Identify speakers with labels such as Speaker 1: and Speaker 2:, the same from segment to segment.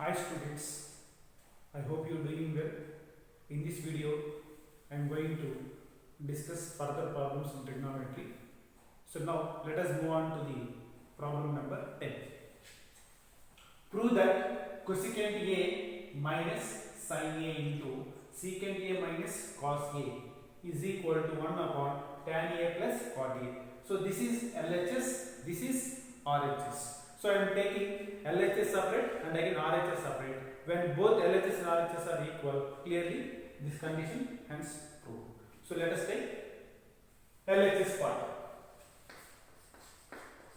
Speaker 1: Hi students, I hope you are doing well. In this video, I am going to discuss further problems in trigonometry. So now let us move on to the problem number 10. Prove that cosecant A minus sin A into secant A minus cos A is equal to 1 upon tan A plus cot A. So this is LHS, this is RHS. So I am taking LHS separate and again RHS separate. When both LHS and RHS are equal, clearly this condition hence proved. So let us take LHS part.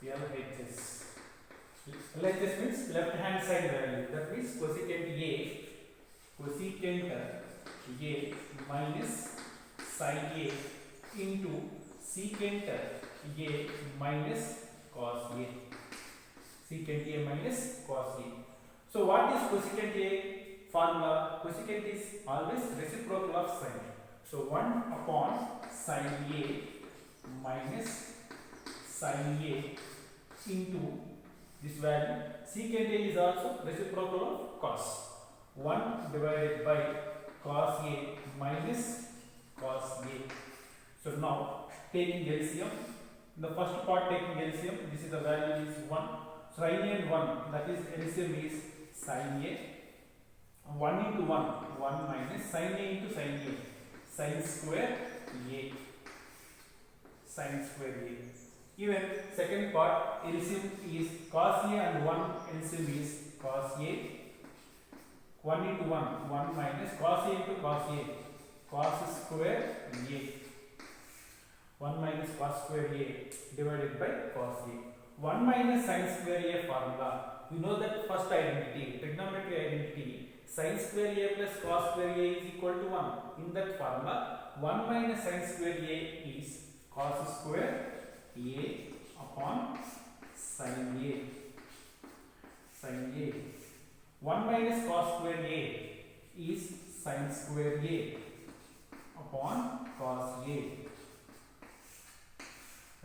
Speaker 1: LHS. LHS means left hand side value. That means cosecant A minus sin A into secant A minus cos A. Secant A minus cos A. So what is cosecant A formula? Cosecant is always reciprocal of sin. So 1 upon sin A minus sin A into this value. Secant A is also reciprocal of cos. 1 divided by cos A minus cos A. So now taking LCM, the first part taking LCM, this is the value is 1. Sin A and 1, that is LCM is sin A. 1 into 1, 1 minus sin A into sin A, sin square A. Sin square A. Even second part LCM is cos A and 1 LCM is cos A. 1 into 1, 1 minus cos A into cos A, cos square A. 1 minus cos square A divided by cos A. 1 minus sin square A formula. You know that first identity, trigonometry identity, sin square A plus cos square A is equal to 1. In that formula, 1 minus sin square A is cos square A upon sin A. Sin A. 1 minus cos square A is sin square A upon cos A.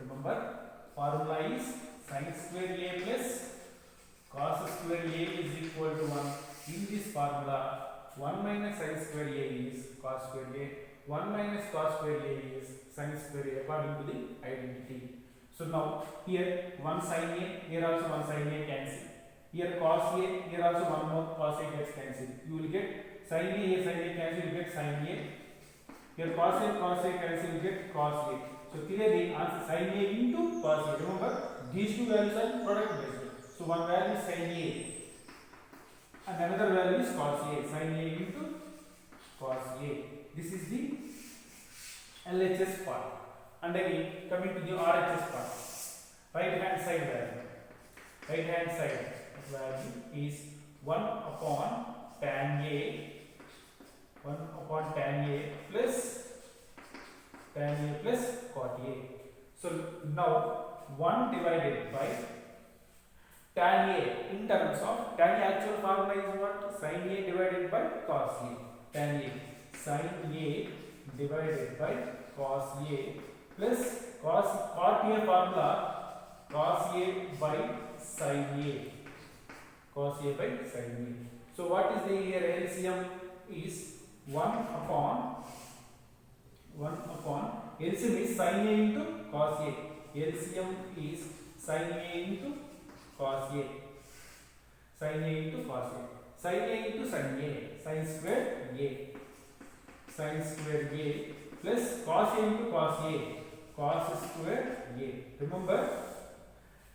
Speaker 1: Remember, formula is sin square A plus cos square A is equal to 1. In this formula, 1 minus sin square A is cos square A. 1 minus cos square A is sin square A according to the identity. So now here 1 sin A, here also 1 sin A cancel. Here cos A, here also one more cos A gets cancelled. You will get sin A, here sin A cancel, you get sin A. Here cos A cancel, you get cos A. So clearly answer sin A into cos A. Remember, these two values are product based. So one value is sin A and another value is cos A. Sin A into cos A. This is the LHS part. And again coming to the RHS part. Right hand side value. Right hand side value is 1 upon tan A. 1 upon tan A plus cot A. So now 1 divided by tan A in terms of tan A actual formula is what? Sin A divided by cos A. Tan A. Sin A divided by cos A plus cot A formula cos A by sin A. Cos A by sin A. So what is the here LCM is 1 upon LCM is sin A into cos A. LCM is sin A into cos A. Sin A into cos A. Sin A into sin A. Sin square A. Sin square A plus cos A into cos A. Cos square A. Remember,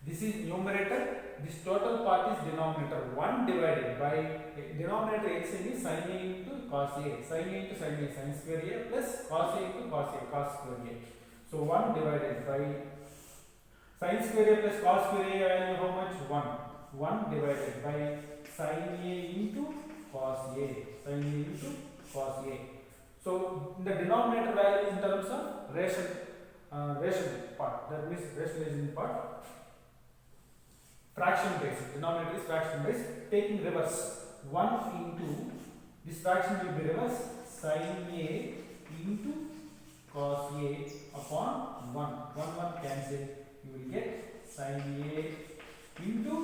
Speaker 1: this is numerator. This total part is denominator. 1 divided by denominator LCM is sin A into cos A. Sin A into sin A. Sin square A plus cos A into cos A. Cos square A. So 1 divided by sin square A plus cos square A value how much? 1. 1 divided by sin A into cos A. Sin A into cos A. So the denominator value in terms of ration part. That means rationalization part. Fraction based. Denominator is fraction based. Taking reverse. 1 into this fraction will be reverse. Sin A into cos A upon 1. 1 cancel. You will get sin A into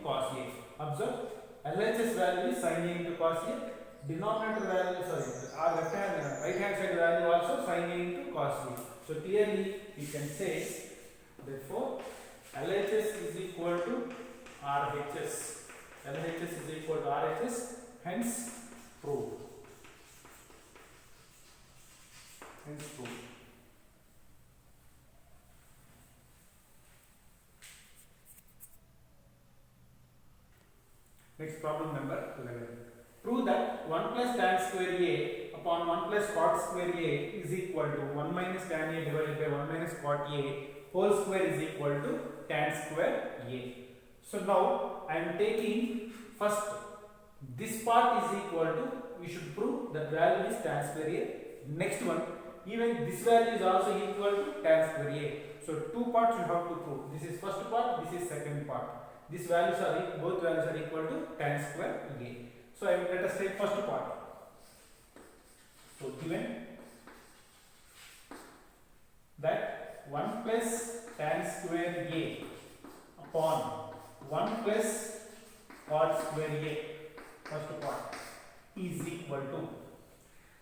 Speaker 1: cos A. Observe, LHS value is sin A into cos A. Denominator value, our right hand side value also sin A into cos A. So clearly we can say, therefore LHS is equal to RHS. LHS is equal to RHS. Hence proved. Hence proved. Next problem number 11. Prove that 1 plus tan square A upon 1 plus cot square A is equal to 1 minus tan A divided by 1 minus cot A whole square is equal to tan square A. So now I am taking first this part is equal to, we should prove that value is tan square A. Next one, even this value is also equal to tan square A. So two parts you have to prove. This is first part, this is second part. These values are, both values are equal to tan square A. So let us take first part. So given that 1 plus tan square A upon 1 plus cot square A, first part, is equal to,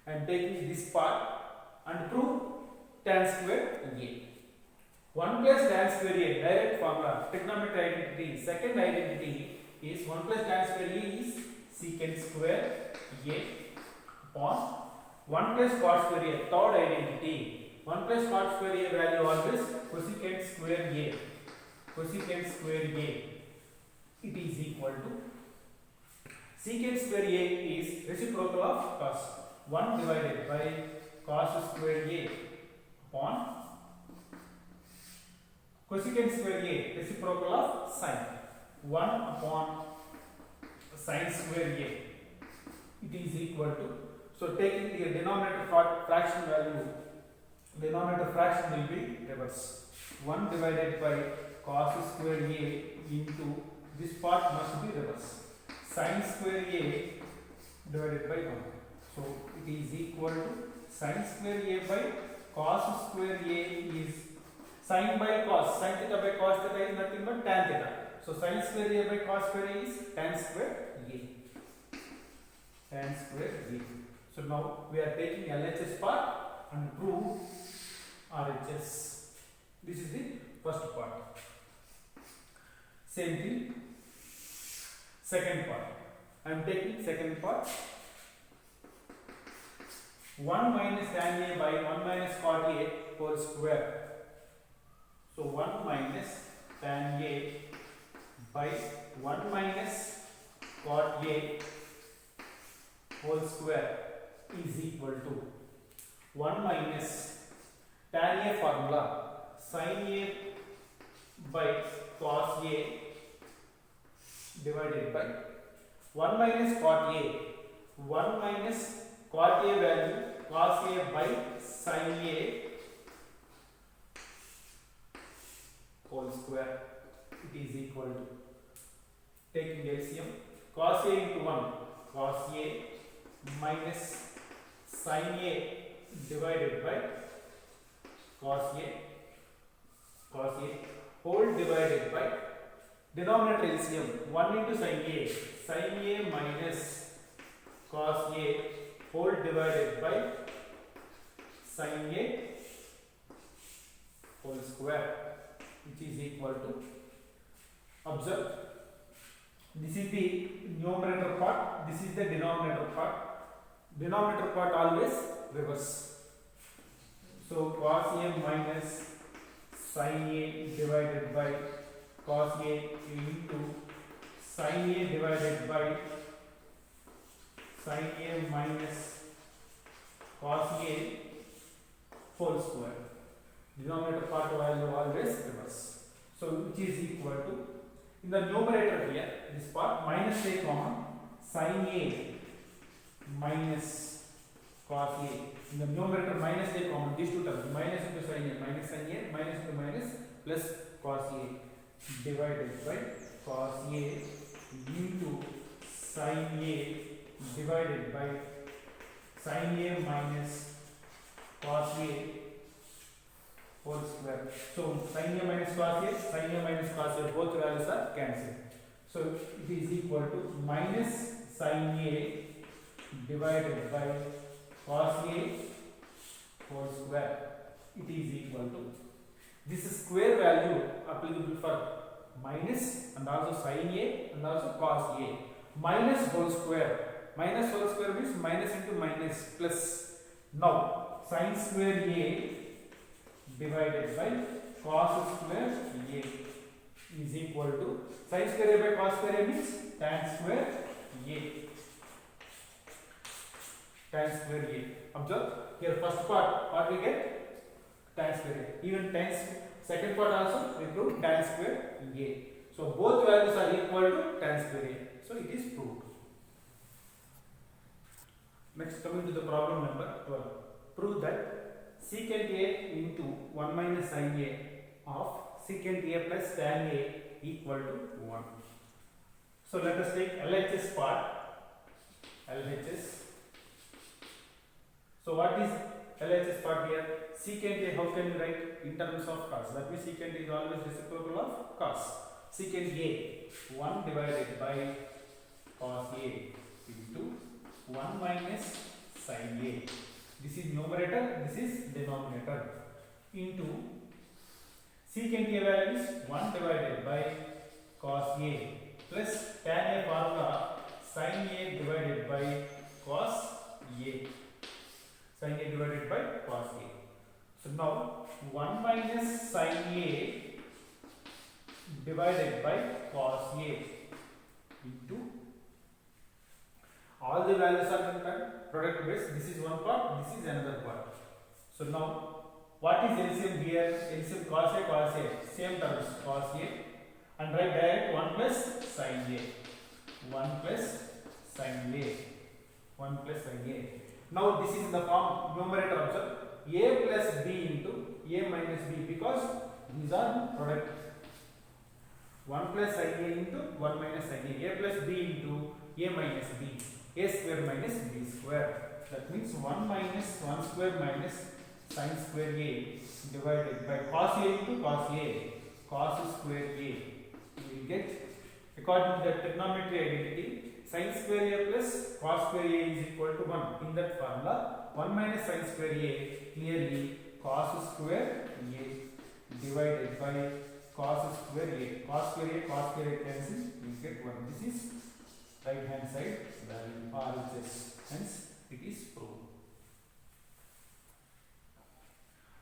Speaker 1: I am taking this part and prove tan square A. 1 plus tan square A, direct formula, trigonometric identity. Second identity is 1 plus tan square A is secant square A upon 1 plus cot square A. Third identity, 1 plus cot square A value always cosecant square A. Cosecant square A, it is equal to, secant square A is reciprocal of cos. 1 divided by cos square A upon cosecant square A, reciprocal of sin. 1 upon sin square A, it is equal to, so taking the denominator fraction value, denominator fraction will be reverse. 1 divided by cos square A into, this part must be reverse, sin square A divided by 1. So it is equal to sin square A by cos square A is sin by cos, sin theta by cos theta is nothing but tan theta. So sin square A by cos square A is tan square A. Tan square A. So now we are taking LHS part and prove RHS. This is the first part. Same thing, second part. I am taking second part. 1 minus tan A by 1 minus cot A whole square. So 1 minus tan A by 1 minus cot A whole square is equal to 1 minus tan A formula, sin A by cos A divided by 1 minus cot A, 1 minus cot A value cos A by sin A whole square, it is equal to, taking LCM, cos A into 1, cos A minus sin A divided by cos A whole divided by denominator LCM, 1 into sin A minus cos A whole divided by sin A whole square, which is equal to, observe, this is the numerator part, this is the denominator part. Denominator part always reverse. So cos A minus sin A divided by cos A into sin A divided by sin A minus cos A whole square. Denominator part value always reverse. So which is equal to, in the numerator here, this part minus take common, sin A minus cos A. In the numerator minus take common, these two terms, minus into sin A, minus into minus, plus cos A divided by cos A into sin A divided by sin A minus cos A whole square. So sin A minus cos A, sin A minus cos A, both values are cancelled. So it is equal to minus sin A divided by cos A whole square. It is equal to, this square value applicable for minus and also sin A and also cos A. Minus whole square. Minus whole square means minus into minus plus. Now sin square A divided by cos square A is equal to, sin square A by cos square A means tan square A. Tan square A. Observe here, first part what we get? Tan square A. Even second part also we prove tan square A. So both values are equal to tan square A. So it is proved. Next, coming to the problem number 12. Prove that secant A into 1 minus sin A of secant A plus tan A equal to 1. So let us take LHS part. LHS. So what is LHS part here? Secant A, how can you write in terms of cos? That means secant is always reciprocal of cos. Secant A 1 divided by cos A into 1 minus sin A. This is numerator, this is denominator, into secant A value is 1 divided by cos A plus tan A formula sin A divided by cos A. Sin A divided by cos A. So now 1 minus sin A divided by cos A into, all the values are in product base. This is one part, this is another part. So now what is LCM here? LCM cos A, same terms, cos A, and write direct 1 plus sin A. 1 plus sin A. 1 plus sin A. Now this is in the form numerator also. A plus B into A minus B, because these are product. 1 plus sin A into 1 minus sin A. A plus B into A minus B. A square minus B square. That means 1 minus 1 square minus sin square A divided by cos A into cos A. Cos square A. You will get, according to the trigonometry identity, sin square A plus cos square A is equal to 1. In that formula, 1 minus sin square A, clearly cos square A divided by cos square A. Cos square A cancel, you get 1. This is right hand side value RHS. Hence, it is proved.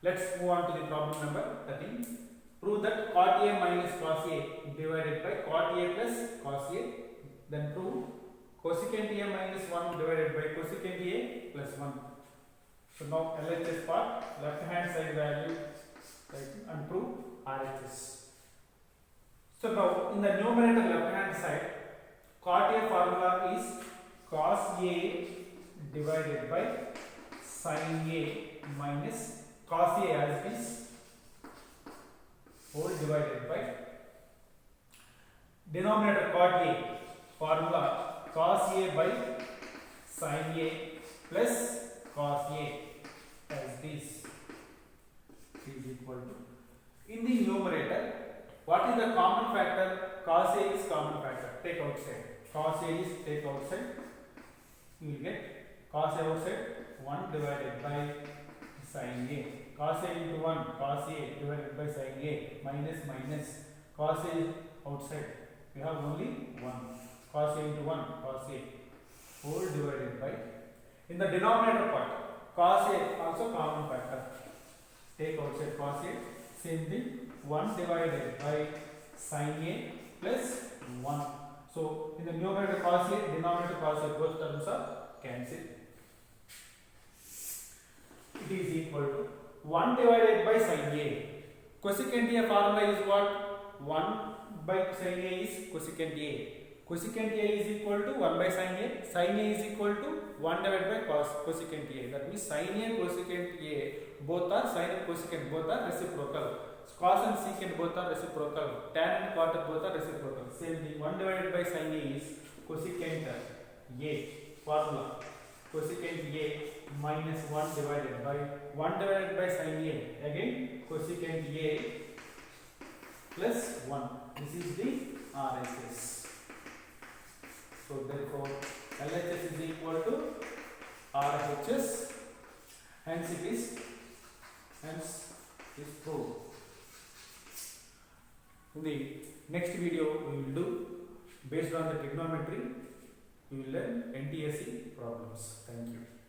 Speaker 1: Let's move on to the problem number 13. Prove that cot A minus cos A divided by cot A plus cos A. Then prove cosecant A minus 1 divided by cosecant A plus 1. So now LHS part, left hand side value, right, and prove RHS. So now in the numerator left hand side, cot A formula is cos A divided by sin A minus cos A as it is whole divided by denominator cot A formula cos A by sin A plus cos A as this is equal to, in the numerator what is the common factor? Cos A is common factor, take outside. Cos A is take outside, you will get cos A outside 1 divided by sin A. Cos A into 1, cos A divided by sin A, minus minus, cos A outside, we have only 1. Cos A into 1, cos A whole divided by, in the denominator part, cos A also common factor, take outside cos A, same thing, 1 divided by sin A plus 1. So in the numerator cos A, denominator cos A, both terms are cancelled. It is equal to 1 divided by sin A. Cosecant A formula is what? 1 by sin A is cosecant A. Cosecant A is equal to 1 by sin A. Sin A is equal to 1 divided by cosecant A. That means sin A, cosecant A, both are, sin and cosecant both are reciprocal. Cos and secant both are reciprocal. Tan and cot both are reciprocal. Same thing. 1 divided by sin A is cosecant A formula. Cosecant A minus 1 divided by 1 divided by sin A. Again cosecant A plus 1. This is the RHS. So therefore LHS is equal to RHS. Hence it is proved. In the next video we will do, based on the trigonometry, we will learn NTSC problems. Thank you.